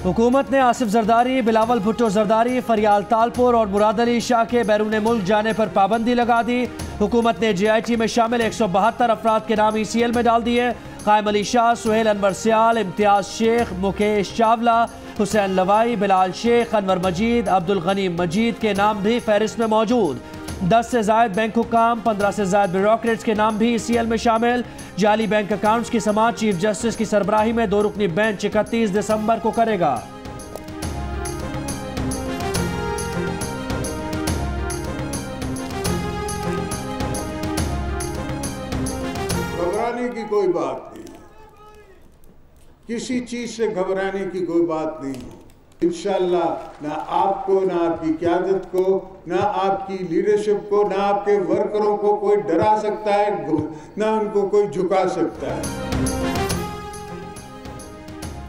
हुकूमत ने आसिफ जरदारी, बिलावल भुट्टो जरदारी, फरियाल तालपुर और मुराद अली शाह के बैरून मुल्क जाने पर पाबंदी लगा दी। हुकूमत ने JIT में शामिल 172 अफराद के नाम ECL में डाल दिए। कायम अली शाह, सुहेल अनवर सियाल, इम्तियाज शेख, मुकेश चावला, हुसैन लवाई, बिलाल शेख, अनवर मजीद, अब्दुल गनी मजीद के नाम भी फहरिस्त में मौजूद। 10 से ज़ायद बैंक हुकाम, 15 से ज़ायद ब्यूरोक्रेट्स के नाम भी ECL में शामिल। जाली बैंक अकाउंट्स की समाअत चीफ जस्टिस की सरबराही में 2 रुकनी बेंच 31 दिसंबर को करेगा। घबराने की कोई बात नहीं, किसी चीज से घबराने की कोई बात नहीं। इंशाअल्लाह ना आपको, ना आपकी क़यादत को, ना आपकी लीडरशिप को, ना आपके वर्करों को कोई डरा सकता है, ना उनको कोई झुका सकता है।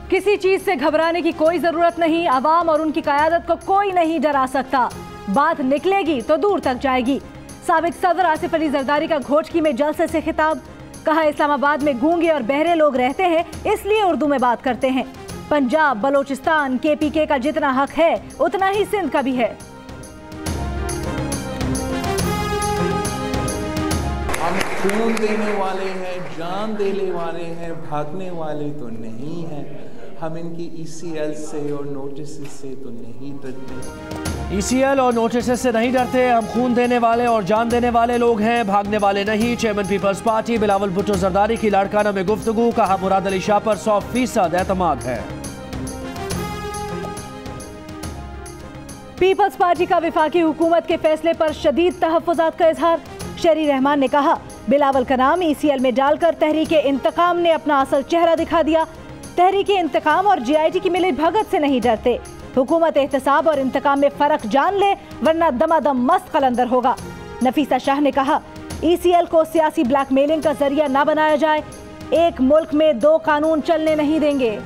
किसी चीज से घबराने की कोई जरूरत नहीं। अवाम और उनकी क़यादत को कोई नहीं डरा सकता। बात निकलेगी तो दूर तक जाएगी। साबिक सदर आसिफ अली जरदारी का घोटकी में जलसे से खिताब। कहा, इस्लामाबाद में गूंगे और बहरे लोग रहते हैं, इसलिए उर्दू में बात करते हैं। पंजाब, बलोचिस्तान, KPK का जितना हक है उतना ही सिंध का भी है। हम खून देने वाले हैं, जान देने वाले हैं, भागने वाले तो नहीं हैं। हम इनकी ECL से और नोटिस से तो नहीं डरते। ECL और नोटिस से नहीं डरते। हम खून देने वाले और जान देने वाले लोग हैं, भागने वाले नहीं। चेयरमैन पीपल्स पार्टी बिलावल भुट्टो जरदारी की लाड़काना में गुफ्तगू। कहा, मुराद अली शाह पर 100% एतमाद है। पीपल्स पार्टी का वफाकी हुकूमत के फैसले पर शदीद तहफ़्फ़ुज़ात का इजहार। शहरी रहमान ने कहा, बिलावल का नाम ECL में डालकर तहरीके इंतकाम ने अपना असल चेहरा दिखा दिया। तहरीके इंतकाम और JIT की मिली भगत से नहीं डरते। हुकूमत एहतसाब और इंतकाम में फ़र्क जान ले, वरना दमादम मस्त कलंदर होगा। नफीसा शाह ने कहा, ECL को सियासी ब्लैकमेलिंग का जरिया ना बनाया जाए। एक मुल्क में 2 कानून चलने नहीं देंगे।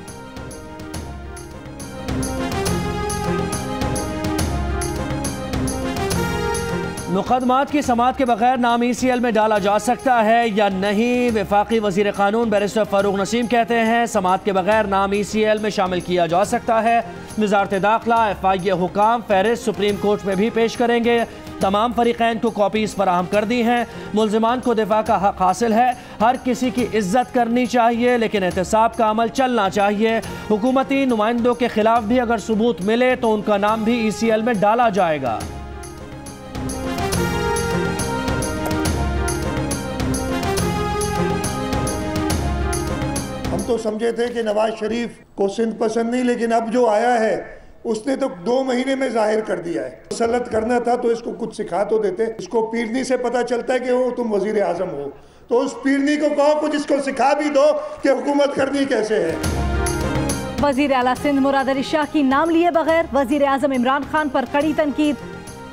मुकदमात की समाअत के बगैर नाम ECL में डाला जा सकता है या नहीं? वफाकी वजीर कानून बैरिस्टर फारूक नसीम कहते हैं, समाअत के बगैर नाम ECL में शामिल किया जा सकता है। वजारत दाखिला FIA हुकाम फहरिस्त सुप्रीम कोर्ट में भी पेश करेंगे। तमाम फरीकैन को कॉपीज फराहम कर दी हैं। मुल्जिमान को दिफा का हक हासिल है। हर किसी की इज्जत करनी चाहिए, लेकिन एहतसाब का अमल चलना चाहिए। हुकूमती नुमाइंदों के खिलाफ भी अगर सबूत मिले तो उनका नाम भी ECL में डाला जाएगा। हम तो समझे थे कि नवाज शरीफ को सिंध पसंद नहीं, लेकिन अब जो आया है उसने तो 2 महीने में जाहिर कर दिया है। मुसल्लत करना था तो इसको कुछ सिखा तो देते। इसको पीरनी से पता चलता है कि वो तुम वजीर आजम हो, तो उस पीरनी को कहो कुछ इसको सिखा भी दो कि हुकूमत करनी कैसे है। वजीर आला सिंध मुराद अली शाह की नाम लिए बगैर वजीर आजम इमरान खान पर कड़ी तनकीद।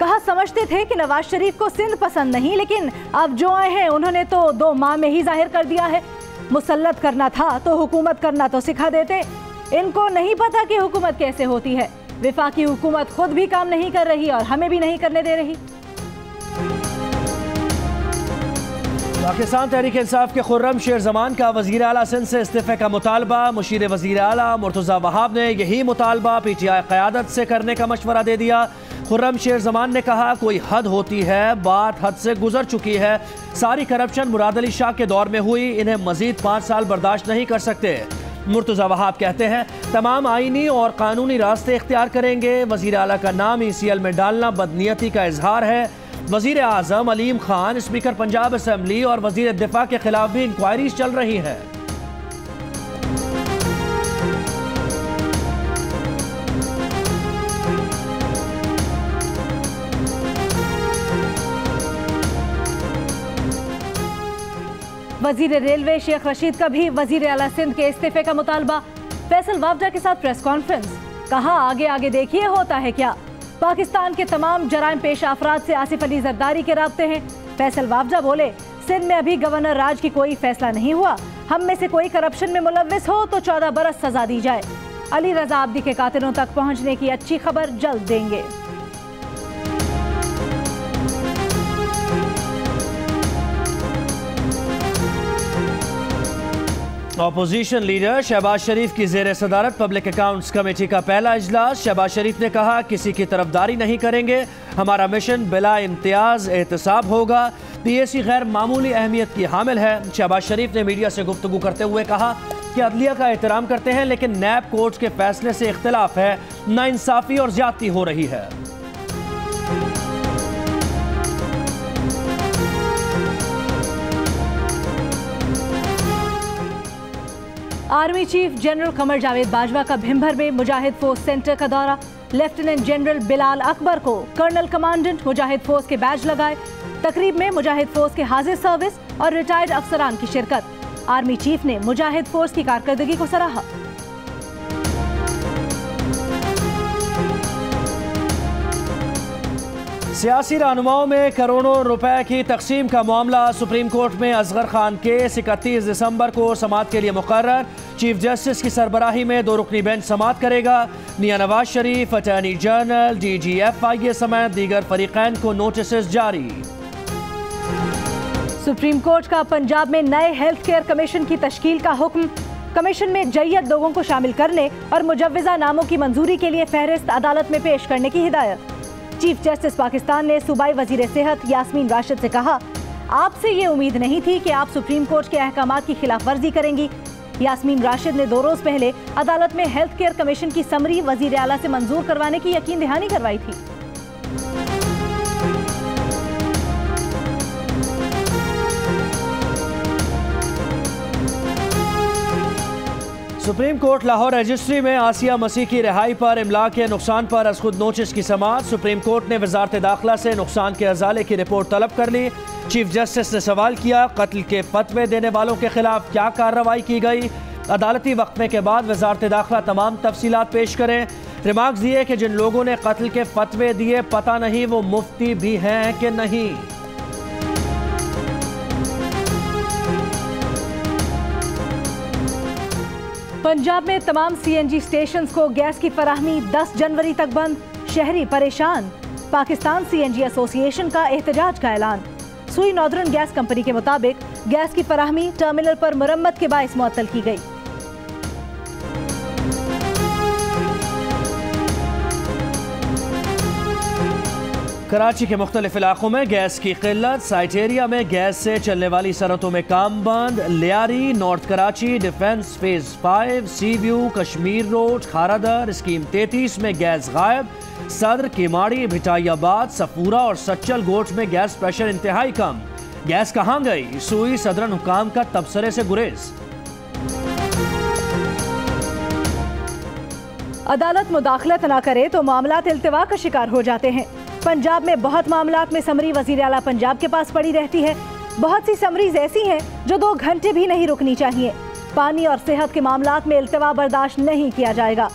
कहा, समझते थे कि नवाज शरीफ को सिंध पसंद नहीं, लेकिन अब जो आए हैं उन्होंने तो 2 माह में ही जाहिर कर दिया है। मुसल्लत करना था तो हुकूमत करना तो सिखा देते। इनको नहीं पता कि हुकूमत कैसे होती है। वफाकी हुकूमत खुद भी काम नहीं कर रही और हमें भी नहीं करने दे रही। पाकिस्तान तहरीक इंसाफ के खुर्रम शेर जमान का वज़ीर आला सिंध से इस्तीफे का मुतालबा। मुशीर वज़ीर आला मुर्तज़ा वहाब ने यही मुतालबा PTI क़यादत से करने का मशवरा दे दिया। खुर्रम शेर जमान ने कहा, कोई हद होती है, बात हद से गुजर चुकी है। सारी करप्शन मुराद अली शाह के दौर में हुई, इन्हें मजीद 5 साल बर्दाश्त नहीं कर सकते। मुर्तज़ा वहाब कहते हैं, तमाम आईनी और कानूनी रास्ते इख्तियार करेंगे। वज़ीर आला का नाम ECL में डालना बदनीयती का इजहार है। वज़ीर आज़म अलीम खान, स्पीकर पंजाब असम्बली और वज़ीर दिफा के खिलाफ भी इंक्वायरीज चल रही है। वजीर रेलवे शेख रशीद का भी वजीर आला सिंध के इस्तीफे का मुतालबा। फैसल वावडा के साथ प्रेस कॉन्फ्रेंस। कहा, आगे आगे देखिए होता है क्या। पाकिस्तान के तमाम जराइम पेशा अफराद से आसिफ अली जरदारी के राब्ते हैं। फैसल वावडा बोले, सिंध में अभी गवर्नर राज की कोई फैसला नहीं हुआ। हम में से कोई करप्शन में मुलव्विस हो तो 14 बरस सजा दी जाए। अली रजा आब्दी के कातिलों तक पहुंचने की अच्छी खबर जल्द देंगे। अपोजिशन लीडर शहबाज शरीफ की जेर सदारत पब्लिक अकाउंट्स कमेटी का पहला इजलास। शहबाज शरीफ ने कहा, किसी की तरफदारी नहीं करेंगे, हमारा मिशन बिला इम्तियाज एहतसाब होगा। PAC गैर मामूली अहमियत की हामिल है। शहबाज शरीफ ने मीडिया से गुफ्तगू करते हुए कहा कि अदलिया का एहतराम करते हैं, लेकिन नैब कोर्ट के फैसले से इख्तिलाफ है, नाइंसाफी और ज्यादती हो रही है। Army chief general Qamar Javed Bajwa का भिंभर में मुजाहिद फोर्स सेंटर का दौरा। लेफ्टिनेंट जनरल बिलाल अकबर को कर्नल कमांडेंट मुजाहिद फोर्स के बैज लगाए। तकरीब में मुजाहिद फोर्स के हाजिर सर्विस और रिटायर्ड अफसरान की शिरकत। आर्मी चीफ ने मुजाहिद फोर्स की कारकर्दगी को सराहा। सियासी रहनुमाओं में करोड़ों रुपए की तकसीम का मामला। सुप्रीम कोर्ट में असगर खान केस 31 दिसंबर को समाअत के लिए मुकर्रर। चीफ जस्टिस की सरबराही में 2 रुकनी बेंच समाअत करेगा। मियां Nawaz Sharif, attorney general, DGFIA समेत दीगर फरीकैन को नोटिस जारी। सुप्रीम कोर्ट का पंजाब में नए हेल्थ केयर कमीशन की तश्कील का हुक्म। कमीशन में जय्यद लोगों को शामिल करने और मुजव्विजा नामों की मंजूरी के लिए फहरिस्त अदालत में पेश करने की हिदायत। चीफ जस्टिस पाकिस्तान ने सूबाई वजीर सेहत यास्मीन राशिद से कहा, आपसे ये उम्मीद नहीं थी कि आप सुप्रीम कोर्ट के अहकामात की खिलाफ वर्जी करेंगी। यास्मीन राशिद ने 2 रोज पहले अदालत में हेल्थ केयर कमीशन की समरी वजीर आला से मंजूर करवाने की यकीन दहानी करवाई थी। सुप्रीम कोर्ट लाहौर रजिस्ट्री में आसिया मसीह की रिहाई पर इमला के नुकसान पर अज खुद नोटिस की समाअत। सुप्रीम कोर्ट ने वजारत दाखिला से नुकसान के अजाले की रिपोर्ट तलब कर ली। चीफ जस्टिस ने सवाल किया, कत्ल के फतवे देने वालों के खिलाफ क्या कार्रवाई की गई। अदालती वक्फे के बाद वजारत दाखिला तमाम तफसीलात पेश करें। रिमार्क्स दिए कि जिन लोगों ने कत्ल के फतवे दिए पता नहीं वो मुफ्ती भी हैं कि नहीं। पंजाब में तमाम CNG स्टेशंस को गैस की फराहमी 10 जनवरी तक बंद। शहरी परेशान। पाकिस्तान CNG एसोसिएशन का एहतजाज का ऐलान। सुई नॉर्दर्न गैस कंपनी के मुताबिक गैस की फराहमी टर्मिनल पर मुरम्मत के बाइस मुअत्तल की गई। कराची के मुख्तलिफ इलाकों में गैस की किल्लत। साइट एरिया में गैस से चलने वाली सड़कों में काम बंद। Lyari, north Karachi, defence phase 5, सी view, Kashmir road, Kharadar, scheme 33 में गैस गायब। सदर, किमाड़ी, भिटाइयाबाद, सफूरा और सच्चल गोट में गैस प्रेशर इंतहाई कम। गैस कहाँ गई? सुई सदरन हुकाम का तबसरे से गुरेज। अदालत मुदाखलत न करे तो मामलात इल्तिवा का शिकार हो जाते हैं। पंजाब में बहुत मामलात में समरी वजीर आला पंजाब के पास पड़ी रहती है। बहुत सी समरीज ऐसी हैं जो 2 घंटे भी नहीं रुकनी चाहिए। पानी और सेहत के मामलात में इल्तिवा बर्दाश्त नहीं किया जाएगा।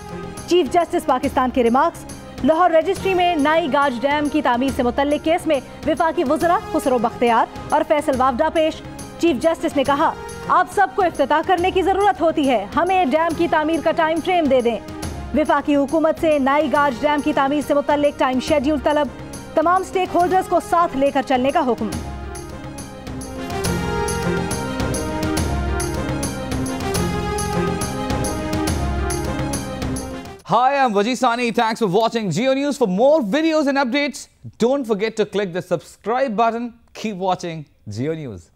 चीफ जस्टिस पाकिस्तान के रिमार्क्स। लाहौर रजिस्ट्री में नाई गाज डैम की तामीर से मुतल्लिक केस में विफाकी वज़रा खुसरो बख्तियार और फैसल वावडा पेश। चीफ जस्टिस ने कहा, आप सबको इफ्तिताह करने की जरूरत होती है, हमें डैम की तामीर का टाइम फ्रेम दे दें। विफाकी हुकूमत से नाई गाज डैम की तामीर से मुतल्लिक टाइम शेड्यूल तलब। तमाम स्टेक होल्डर्स को साथ लेकर चलने का हुक्म। Hi, I'm Wajid Sani. Thanks for watching Geo News. For more videos and updates, don't forget to click the subscribe button. Keep watching Geo News.